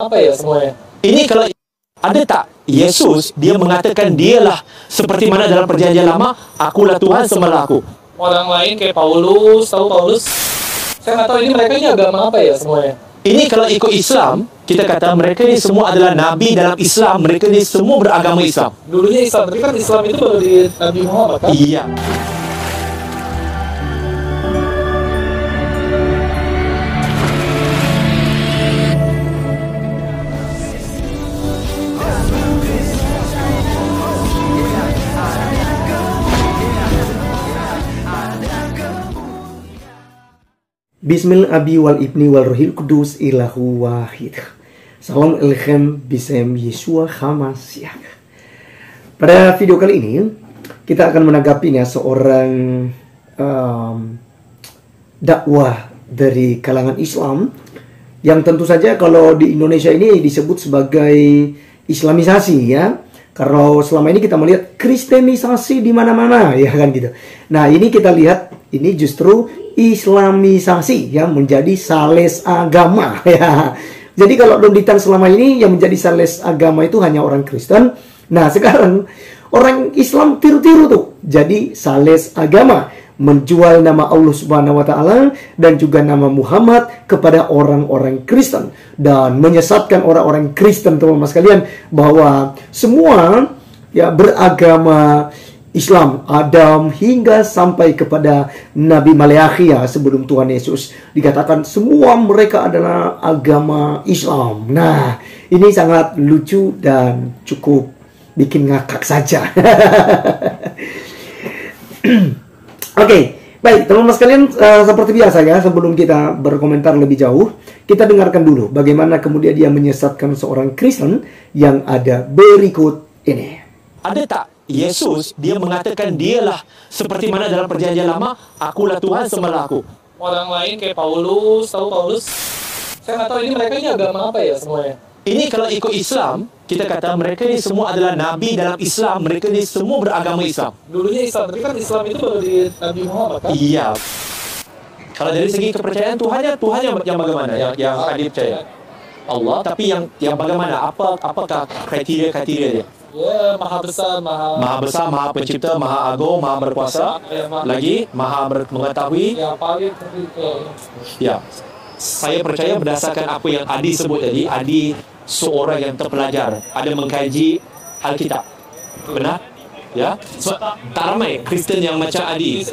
apa ya semuanya? Ini kalau ada tak Yesus dia mengatakan dialah seperti mana dalam perjanjian lama, akulah Tuhan sembahlah aku. Orang lain kayak Paulus, tahu Paulus? Saya nggak tahu ini mereka ini agama apa ya semuanya. Ini kalau ikut Islam, kita kata mereka ini semua adalah nabi dalam Islam, mereka ini semua beragama Islam. Dulunya Islam, tapi kan Islam itu baru di Nabi Muhammad kan? Iya. Bismillah abi wal ibni wal rohil kudus ilahu wahid. Salam alaikum bisem Yeshua Hamasiah. Pada video kali ini kita akan menanggapinya seorang dakwah dari kalangan Islam yang tentu saja kalau di Indonesia ini disebut sebagai Islamisasi ya. Kalau selama ini kita melihat Kristenisasi di mana-mana ya kan gitu. Nah, ini kita lihat ini justru Islamisasi yang menjadi sales agama ya. Jadi kalau Domditan selama ini yang menjadi sales agama itu hanya orang Kristen. Nah, sekarang orang Islam tiru-tiru tuh jadi sales agama, menjual nama Allah Subhanahu wa taala dan juga nama Muhammad kepada orang-orang Kristen dan menyesatkan orang-orang Kristen teman-teman sekalian bahwa semua ya beragama Islam, Adam hingga sampai kepada Nabi Maleakhia sebelum Tuhan Yesus dikatakan semua mereka adalah agama Islam. Nah, ini sangat lucu dan cukup bikin ngakak saja. Oke, baik teman-teman sekalian, seperti biasa ya, sebelum kita berkomentar lebih jauh, kita dengarkan dulu bagaimana kemudian dia menyesatkan seorang Kristen yang ada berikut ini. Ada tak Yesus dia mengatakan dialah seperti mana dalam perjanjian lama, akulah Tuhan sembahlah aku. Orang lain kayak Paulus, tahu Paulus? Saya nggak tahu ini mereka ini agama apa ya semuanya. Ini kalau ikut Islam, kita kata mereka ini semua adalah nabi dalam Islam, mereka ini semua beragama Islam. Dulunya Islam, tapi kan Islam itu baru di Nabi Muhammad kan? Iya. Kalau dari segi kepercayaan Tuhan yang bagaimana yang Adi percaya? Allah, tapi yang bagaimana? Apakah kriteria dia? Ya, maha besar, maha pencipta, maha agung, maha berkuasa, lagi maha mengetahui. Ya, paling ya. Saya percaya berdasarkan apa yang Adi sebut tadi, Adi seorang yang terpelajar, ada mengkaji Alkitab. Benar? Ya. So, tak ramai Kristen yang macam Adi.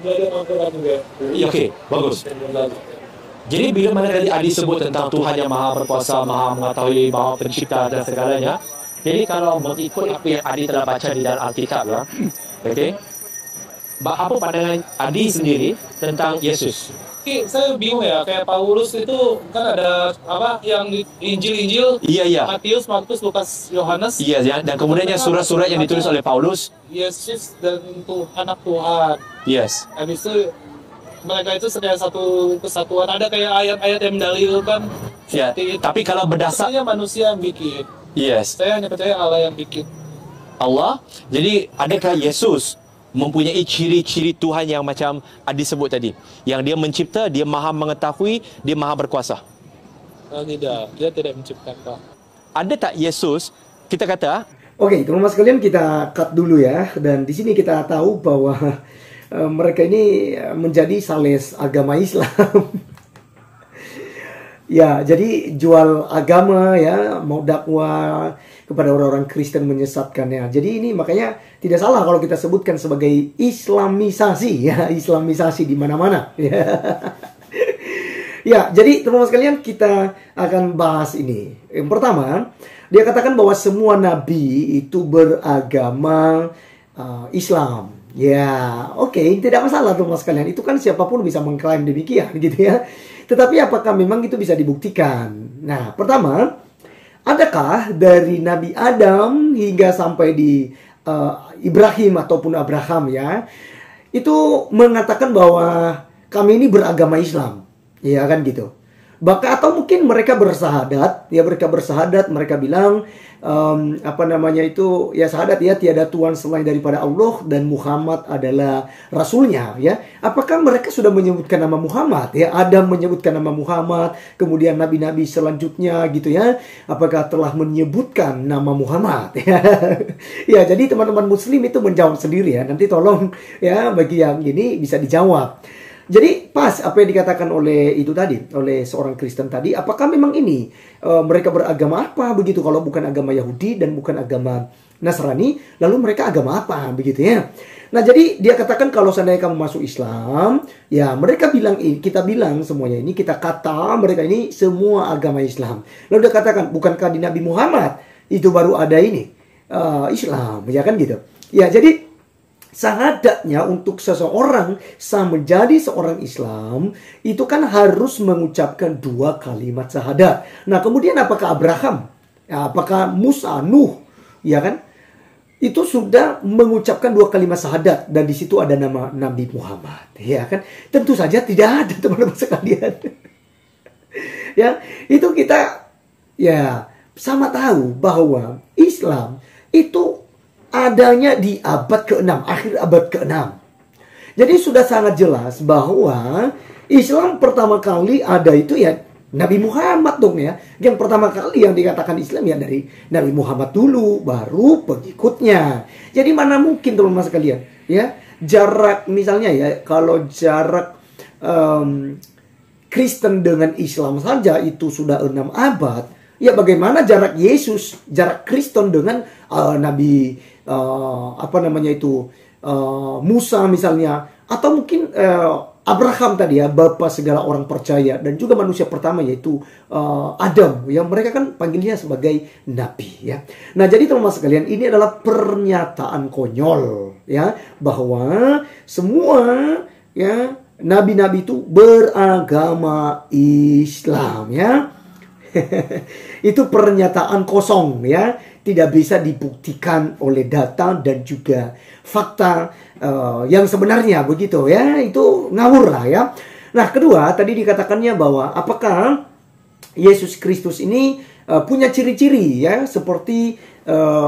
Ya, okey, bagus. Jadi bila mana tadi Adi sebut tentang Tuhan yang maha berkuasa, maha mengetahui, maha pencipta dan segalanya. Jadi kalau mengikut apa yang Adi telah baca di dalam Alkitab ya, okey. Apa pandangan Adi sendiri tentang Yesus? Saya bingung ya, kayak Paulus itu kan ada apa yang di Injil, Iya. Matius, Markus, Lukas, Yohanes. Iya ya, dan kemudian surat-surat yang ditulis oleh Paulus. Yesus dan anak Tuhan. Yes. Habis itu mereka itu sedang satu kesatuan. Ada kayak ayat-ayat yang mendalilkan. Ya. Tapi kalau berdasar manusia yang bikin. Yes. Saya hanya percaya Allah yang bikin. Allah. Jadi adakah Yesus mempunyai ciri-ciri Tuhan yang macam Adi sebut tadi, yang dia mencipta, dia maha mengetahui, dia maha berkuasa? Tidak, dia tidak menciptakan. Ada tak Yesus, kita kata? Oke, teman-teman sekalian, kita cut dulu ya. Dan di sini kita tahu bahwa mereka ini menjadi sales agama Islam. Ya, jadi jual agama ya, mau dakwah kepada orang-orang Kristen menyesatkannya. Jadi ini makanya tidak salah kalau kita sebutkan sebagai Islamisasi ya, Islamisasi di mana-mana. Ya. Ya, jadi teman-teman sekalian kita akan bahas ini. Yang pertama, dia katakan bahwa semua nabi itu beragama Islam. Ya, oke, tidak masalah teman-teman sekalian. Itu kan siapapun bisa mengklaim demikian gitu ya. Tetapi apakah memang itu bisa dibuktikan? Nah, pertama, adakah dari Nabi Adam hingga sampai di Ibrahim ataupun Abraham ya, itu mengatakan bahwa kami ini beragama Islam, ya kan gitu. Bahkan atau mungkin mereka bersahadat, ya mereka bersahadat, mereka bilang ya syahadat ya, tiada Tuhan selain daripada Allah dan Muhammad adalah rasulnya, ya. Apakah mereka sudah menyebutkan nama Muhammad, ya? Adam menyebutkan nama Muhammad, kemudian nabi-nabi selanjutnya gitu ya. Apakah telah menyebutkan nama Muhammad? Ya, jadi teman-teman muslim itu menjawab sendiri ya. Nanti tolong ya bagi yang ini bisa dijawab. Jadi pas apa yang dikatakan oleh itu tadi, oleh seorang Kristen tadi, apakah memang ini mereka beragama apa begitu, kalau bukan agama Yahudi dan bukan agama Nasrani, lalu mereka agama apa begitu ya. Nah, jadi dia katakan kalau seandainya kamu masuk Islam, ya mereka bilang, kita bilang semuanya ini, kita kata mereka ini semua agama Islam. Lalu dia katakan, bukankah di Nabi Muhammad itu baru ada ini Islam, ya kan gitu. Ya, jadi syahadatnya untuk seseorang menjadi seorang Islam itu kan harus mengucapkan 2 kalimat syahadat. Nah, kemudian apakah Abraham, apakah Musa, Nuh, ya kan, itu sudah mengucapkan 2 kalimat syahadat dan di situ ada nama Nabi Muhammad, ya kan? Tentu saja tidak ada, teman-teman sekalian. Ya, itu kita ya sama tahu bahwa Islam itu adanya di abad ke-6, akhir abad ke-6. Jadi sudah sangat jelas bahwa Islam pertama kali ada itu ya Nabi Muhammad dong ya. Yang pertama kali yang dikatakan Islam ya dari Nabi Muhammad dulu, baru pengikutnya. Jadi mana mungkin teman-teman sekalian, ya, jarak misalnya ya, kalau jarak Kristen dengan Islam saja itu sudah 6 abad, ya bagaimana jarak Yesus, jarak Kristen dengan Nabi Musa misalnya, atau mungkin Abraham tadi ya, bapa segala orang percaya, dan juga manusia pertama yaitu Adam, yang mereka kan panggilnya sebagai nabi ya. Nah, jadi teman-teman sekalian, ini adalah pernyataan konyol ya, bahwa semua ya nabi-nabi itu beragama Islam ya. Itu pernyataan kosong ya, tidak bisa dibuktikan oleh data dan juga fakta yang sebenarnya begitu ya, itu ngawur lah ya. Nah, kedua tadi dikatakannya bahwa apakah Yesus Kristus ini punya ciri-ciri ya seperti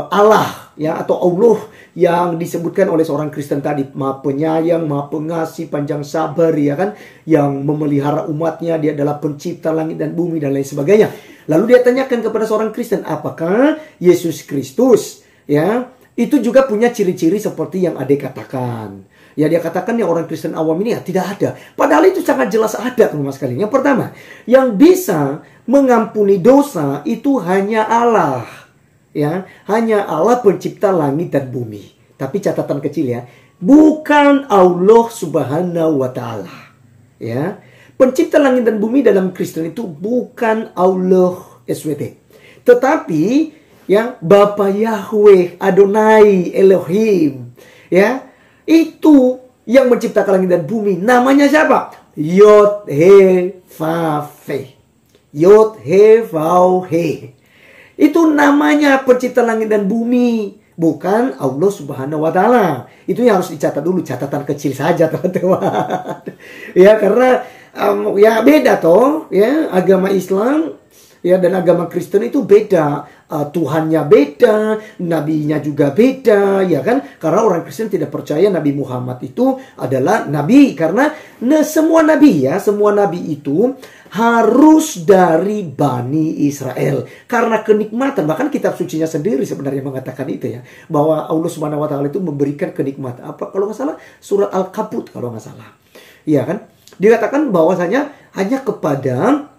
Allah ya, atau Allah yang disebutkan oleh seorang Kristen tadi, Maha Penyayang, Maha Pengasih, panjang sabar ya kan, yang memelihara umatnya, dia adalah pencipta langit dan bumi dan lain sebagainya. Lalu dia tanyakan kepada seorang Kristen, apakah Yesus Kristus ya itu juga punya ciri-ciri seperti yang adik katakan? Ya, dia katakan ya orang Kristen awam ini ya tidak ada. Padahal itu sangat jelas ada, teman-teman sekalian. Yang pertama, yang bisa mengampuni dosa itu hanya Allah. Ya, hanya Allah pencipta langit dan bumi. Tapi catatan kecil ya, bukan Allah Subhanahu wa taala. Ya. Pencipta langit dan bumi dalam Kristen itu bukan Allah SWT. Tetapi ya Bapa Yahweh, Adonai, Elohim. Ya, itu yang menciptakan langit dan bumi. Namanya siapa? Yod He Vav He. Yod He Vav He. Itu namanya pencipta langit dan bumi, bukan Allah Subhanahu wa taala. Itu yang harus dicatat dulu, catatan kecil saja, teman-teman. Ya, karena ya beda toh, ya, agama Islam ya dan agama Kristen itu beda. Tuhannya beda, nabinya juga beda, ya kan? Karena orang Kristen tidak percaya Nabi Muhammad itu adalah nabi, karena semua nabi ya, semua nabi itu harus dari Bani Israel. Karena kenikmatan, bahkan kitab sucinya sendiri sebenarnya mengatakan itu ya, bahwa Allah Subhanahu wa taala itu memberikan kenikmatan. Apa kalau nggak salah surat Al-Kabut kalau nggak salah. Iya kan? Dikatakan bahwasanya hanya kepada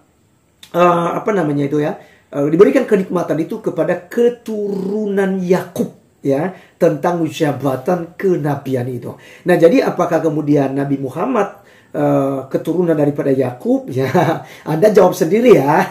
diberikan kenikmatan itu kepada keturunan Yakub ya, tentang jabatan kenabian itu. Nah, jadi apakah kemudian Nabi Muhammad keturunan daripada Yakub? Ya, Anda jawab sendiri ya.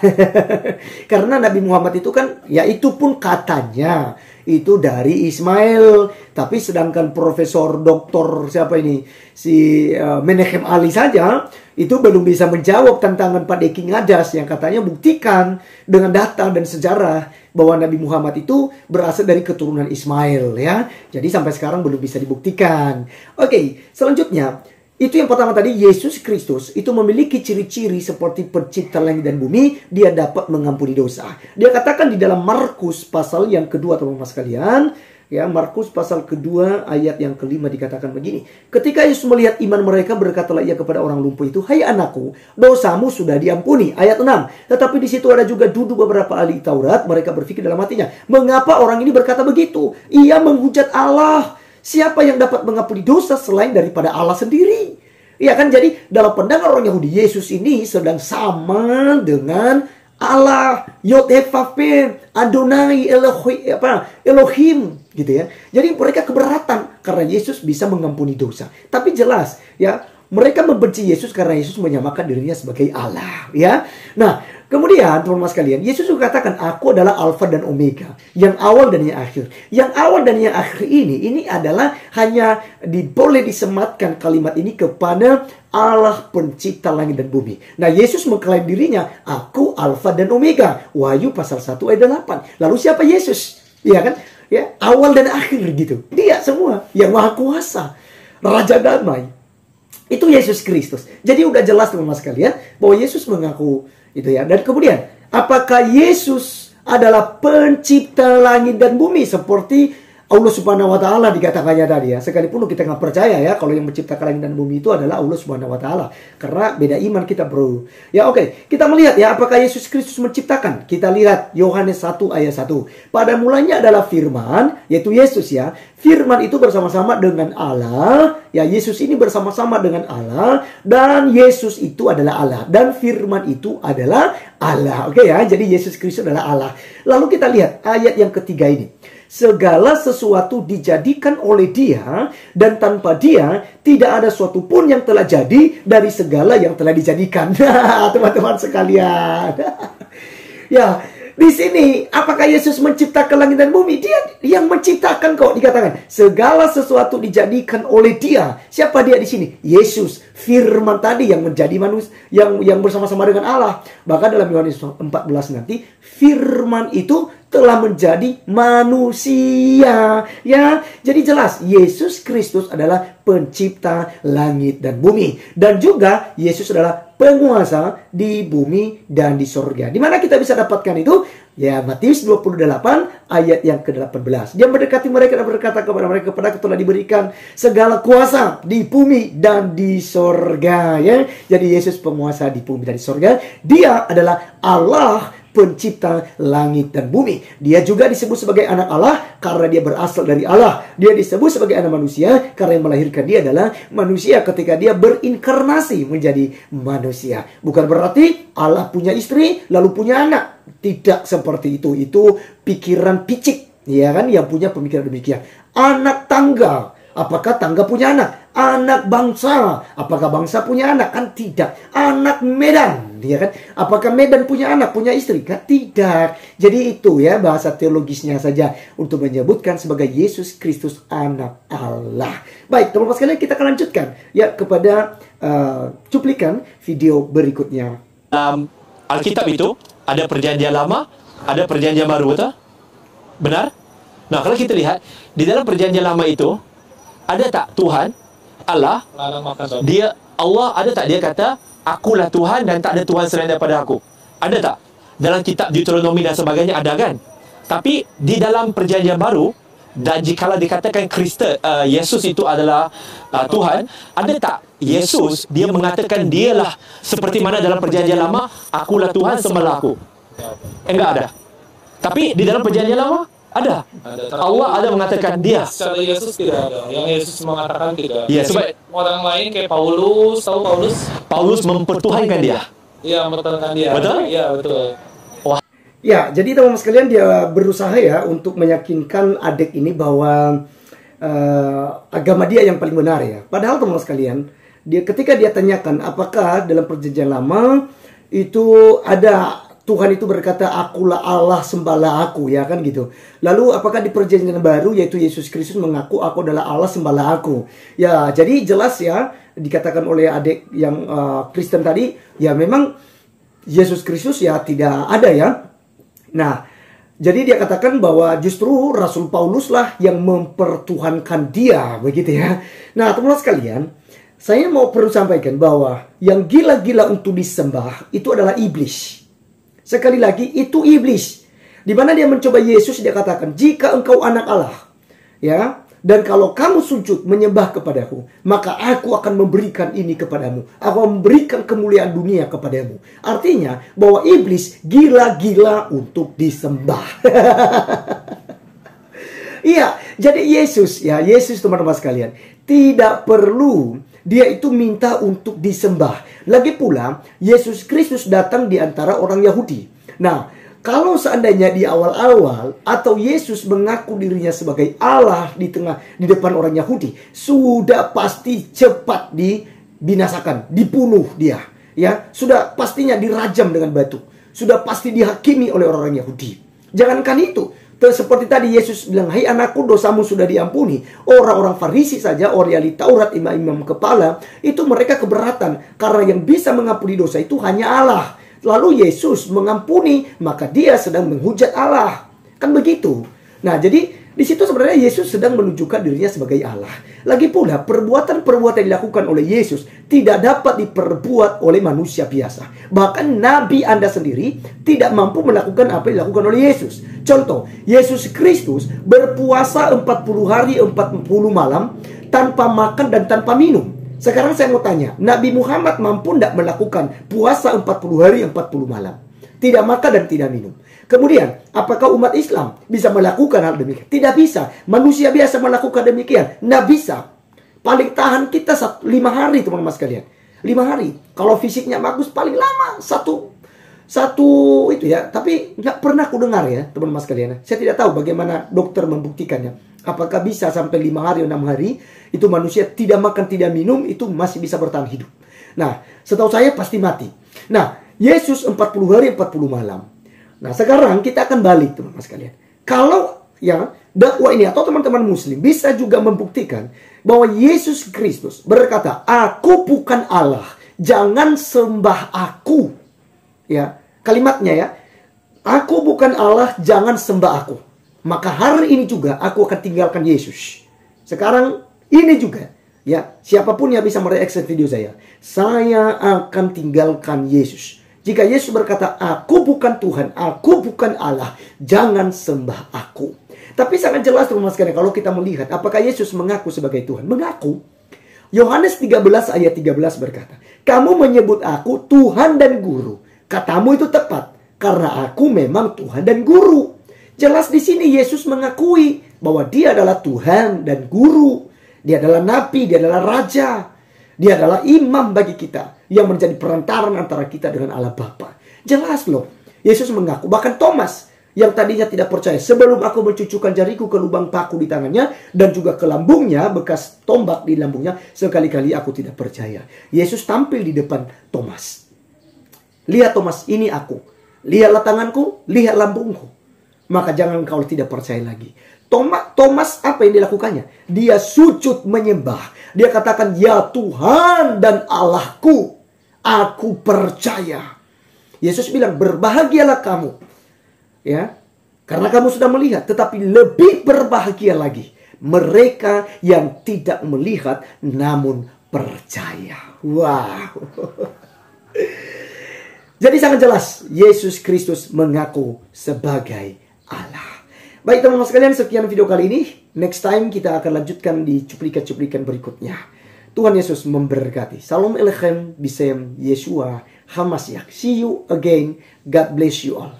Karena Nabi Muhammad itu kan, ya itu pun katanya itu dari Ismail. Tapi sedangkan Profesor Doktor siapa ini, si Menachem Ali saja itu belum bisa menjawab tantangan Pak Deki Ngadas yang katanya buktikan dengan data dan sejarah bahwa Nabi Muhammad itu berasal dari keturunan Ismail ya. Jadi sampai sekarang belum bisa dibuktikan. Oke, selanjutnya Itu yang pertama tadi, Yesus Kristus itu memiliki ciri-ciri seperti pencipta langit dan bumi. Dia dapat mengampuni dosa. Dia katakan di dalam Markus pasal yang kedua, teman-teman sekalian. Ya, Markus pasal kedua ayat yang kelima dikatakan begini. Ketika Yesus melihat iman mereka, berkatalah ia kepada orang lumpuh itu, "Hai anakku, dosamu sudah diampuni." Ayat 6. Tetapi di situ ada juga duduk beberapa ahli Taurat. Mereka berpikir dalam hatinya, mengapa orang ini berkata begitu? Ia menghujat Allah. Siapa yang dapat mengampuni dosa selain daripada Allah sendiri? Ya kan, jadi dalam pandangan orang Yahudi, Yesus ini sedang sama dengan Allah, Yod-Heh-Vav-He, Adonai, Elohim, gitu ya. Jadi mereka keberatan karena Yesus bisa mengampuni dosa. Tapi jelas, ya, mereka membenci Yesus karena Yesus menyamakan dirinya sebagai Allah, ya. Nah, kemudian teman-teman sekalian, Yesus juga katakan, "Aku adalah Alfa dan Omega, yang awal dan yang akhir." Yang awal dan yang akhir ini adalah hanya boleh disematkan kalimat ini kepada Allah pencipta langit dan bumi. Nah, Yesus mengklaim dirinya, "Aku Alfa dan Omega." Wahyu pasal 1 ayat 8. Lalu siapa Yesus? Ya kan? Ya, awal dan akhir gitu. Dia semua yang maha kuasa, Raja damai. Itu Yesus Kristus. Jadi udah jelas teman-teman sekalian bahwa Yesus mengaku itu ya. Dan kemudian, apakah Yesus adalah pencipta langit dan bumi seperti Allah Subhanahu wa taala dikatakannya tadi ya. Sekalipun kita nggak percaya ya kalau yang menciptakan langit dan bumi itu adalah Allah Subhanahu wa taala. Karena beda iman kita, bro. Ya oke, kita melihat ya apakah Yesus Kristus menciptakan. Kita lihat Yohanes 1 ayat 1. Pada mulanya adalah firman, yaitu Yesus ya. Firman itu bersama-sama dengan Allah. Ya, Yesus ini bersama-sama dengan Allah. Dan Yesus itu adalah Allah. Dan firman itu adalah Allah. Oke ya, jadi Yesus Kristus adalah Allah. Lalu kita lihat ayat yang ketiga ini. Segala sesuatu dijadikan oleh Dia, dan tanpa Dia tidak ada suatu pun yang telah jadi dari segala yang telah dijadikan. Teman-teman sekalian. Ya, di sini apakah Yesus menciptakan langit dan bumi? Dia yang menciptakan kok, dikatakan segala sesuatu dijadikan oleh Dia. Siapa Dia di sini? Yesus, firman tadi yang menjadi manusia, yang bersama-sama dengan Allah. Bahkan dalam Yohanes 14 nanti, firman itu telah menjadi manusia. Ya, jadi jelas Yesus Kristus adalah pencipta langit dan bumi, dan juga Yesus adalah penguasa di bumi dan di sorga. Di mana kita bisa dapatkan itu? Ya, Matius 28 ayat yang ke-18. Dia mendekati mereka dan berkata kepada mereka, "Kepadaku telah diberikan segala kuasa di bumi dan di sorga." Ya, jadi Yesus penguasa di bumi dan di sorga. Dia adalah Allah pencipta langit dan bumi. Dia juga disebut sebagai anak Allah karena dia berasal dari Allah. Dia disebut sebagai anak manusia karena yang melahirkan dia adalah manusia ketika dia berinkarnasi menjadi manusia. Bukan berarti Allah punya istri lalu punya anak. Tidak seperti itu. Itu pikiran picik, ya kan, yang punya pemikiran demikian. Anak tangga, apakah tangga punya anak? Anak bangsa, apakah bangsa punya anak? Kan tidak. Anak Medan, ya kan? Apakah Medan punya anak, punya istri? Kan tidak. Jadi itu ya bahasa teologisnya saja untuk menyebutkan sebagai Yesus Kristus anak Allah. Baik, teman-teman sekalian, kita akan lanjutkan ya kepada cuplikan video berikutnya. Alkitab itu ada perjanjian lama, ada perjanjian baru, betul? Benar? Nah, kalau kita lihat di dalam perjanjian lama itu ada tak Tuhan Allah, dia Allah ada tak dia kata akulah Tuhan dan tak ada Tuhan selain daripada aku? Ada tak? Dalam kitab Deuteronomi dan sebagainya ada kan? Tapi di dalam perjanjian baru, dan jikalau dikatakan Yesus itu adalah Tuhan, ada tak Yesus dia mengatakan dialah seperti mana dalam perjanjian lama, akulah Tuhan sembahlah aku? Enggak ada. Tapi di dalam perjanjian lama ada. Allah ada mengatakan dia. Secara Yesus tidak ada. Yang Yesus mengatakan tidak. Ya, sebab orang lain kayak Paulus, tahu Paulus? Paulus mempertuhankan dia. Iya, mempertuhankan dia. Betul? Iya, betul. Ya, jadi teman-teman sekalian, dia berusaha ya untuk meyakinkan adik ini bahwa agama dia yang paling benar ya. Padahal teman-teman sekalian, ketika dia tanyakan apakah dalam perjanjian lama itu ada Tuhan itu berkata, akulah Allah, sembahlah aku, ya kan gitu. Lalu apakah di perjanjian baru, yaitu Yesus Kristus mengaku, aku adalah Allah, sembahlah aku. Ya, jadi jelas ya, dikatakan oleh adik yang Kristen tadi, ya memang Yesus Kristus ya tidak ada ya. Nah, jadi dia katakan bahwa justru Rasul Paulus lah yang mempertuhankan dia, begitu ya. Nah, teman-teman sekalian, saya mau perlu sampaikan bahwa yang gila-gila untuk disembah itu adalah iblis. Sekali lagi, itu iblis. Di mana dia mencoba Yesus, dia katakan, jika engkau anak Allah, ya, dan kalau kamu sujud menyembah kepadaku, maka aku akan memberikan ini kepadamu. Aku akan memberikan kemuliaan dunia kepadamu. Artinya bahwa iblis gila-gila untuk disembah. Iya, jadi Yesus, ya, Yesus teman-teman sekalian, tidak perlu dia itu minta untuk disembah. Lagi pula, Yesus Kristus datang di antara orang Yahudi. Nah, kalau seandainya di awal-awal atau Yesus mengaku dirinya sebagai Allah di depan orang Yahudi, sudah pasti cepat dibinasakan, dibunuh dia, ya, sudah pastinya dirajam dengan batu, sudah pasti dihakimi oleh orang Yahudi. Jangankan itu, seperti tadi Yesus bilang, hai anakku, dosamu sudah diampuni. Orang-orang Farisi saja, orang ahli Taurat, imam-imam kepala, itu mereka keberatan. Karena yang bisa mengampuni dosa itu hanya Allah. Lalu Yesus mengampuni, maka dia sedang menghujat Allah. Kan begitu. Nah, jadi di situ sebenarnya Yesus sedang menunjukkan dirinya sebagai Allah. Lagi pula, perbuatan-perbuatan yang dilakukan oleh Yesus tidak dapat diperbuat oleh manusia biasa. Bahkan Nabi Anda sendiri tidak mampu melakukan apa yang dilakukan oleh Yesus. Contoh, Yesus Kristus berpuasa 40 hari 40 malam tanpa makan dan tanpa minum. Sekarang saya mau tanya, Nabi Muhammad mampu tidak melakukan puasa 40 hari 40 malam? Tidak makan dan tidak minum. Kemudian, apakah umat Islam bisa melakukan hal demikian? Tidak bisa. Manusia biasa melakukan demikian. Tidak bisa. Paling tahan kita 5 hari, teman-teman sekalian. 5 hari. Kalau fisiknya bagus, paling lama satu itu ya. Tapi nggak pernah aku dengar ya, teman-teman sekalian. Saya tidak tahu bagaimana dokter membuktikannya. Apakah bisa sampai 5 hari atau 6 hari, itu manusia tidak makan, tidak minum, itu masih bisa bertahan hidup. Nah, setahu saya pasti mati. Nah, Yesus 40 hari 40 malam. Nah, sekarang kita akan balik, teman-teman sekalian. Kalau ya dakwah ini atau teman-teman muslim bisa juga membuktikan bahwa Yesus Kristus berkata, aku bukan Allah, jangan sembah aku. Ya, kalimatnya ya, aku bukan Allah, jangan sembah aku. Maka hari ini juga aku akan tinggalkan Yesus. Sekarang ini juga, ya, siapapun yang bisa mereaksi video saya akan tinggalkan Yesus. Jika Yesus berkata, aku bukan Tuhan, aku bukan Allah, jangan sembah aku. Tapi sangat jelas teman-teman sekalian, kalau kita melihat apakah Yesus mengaku sebagai Tuhan. Mengaku. Yohanes 13 ayat 13 berkata, kamu menyebut aku Tuhan dan Guru. Katamu itu tepat, karena aku memang Tuhan dan Guru. Jelas di sini Yesus mengakui bahwa dia adalah Tuhan dan Guru. Dia adalah Nabi, dia adalah Raja. Dia adalah imam bagi kita yang menjadi perantaran antara kita dengan Allah Bapa. Jelas loh. Yesus mengaku. Bahkan Thomas yang tadinya tidak percaya. Sebelum aku mencucukkan jariku ke lubang paku di tangannya dan juga ke lambungnya, bekas tombak di lambungnya, sekali-kali aku tidak percaya. Yesus tampil di depan Thomas. Lihat Thomas, ini aku. Lihatlah tanganku, lihat lambungku. Maka jangan kau tidak percaya lagi. Thomas apa yang dilakukannya? Dia sujud menyembah. Dia katakan, ya Tuhan dan Allahku, aku percaya. Yesus bilang, berbahagialah kamu, ya, karena kamu sudah melihat. Tetapi lebih berbahagia lagi mereka yang tidak melihat namun percaya. Wow. Jadi sangat jelas Yesus Kristus mengaku sebagai Allah. Baik teman-teman sekalian, sekian video kali ini. Next time kita akan lanjutkan di cuplikan-cuplikan berikutnya. Tuhan Yesus memberkati. Salam Elechem, Bisem, Yeshua, Hamasiach. See you again. God bless you all.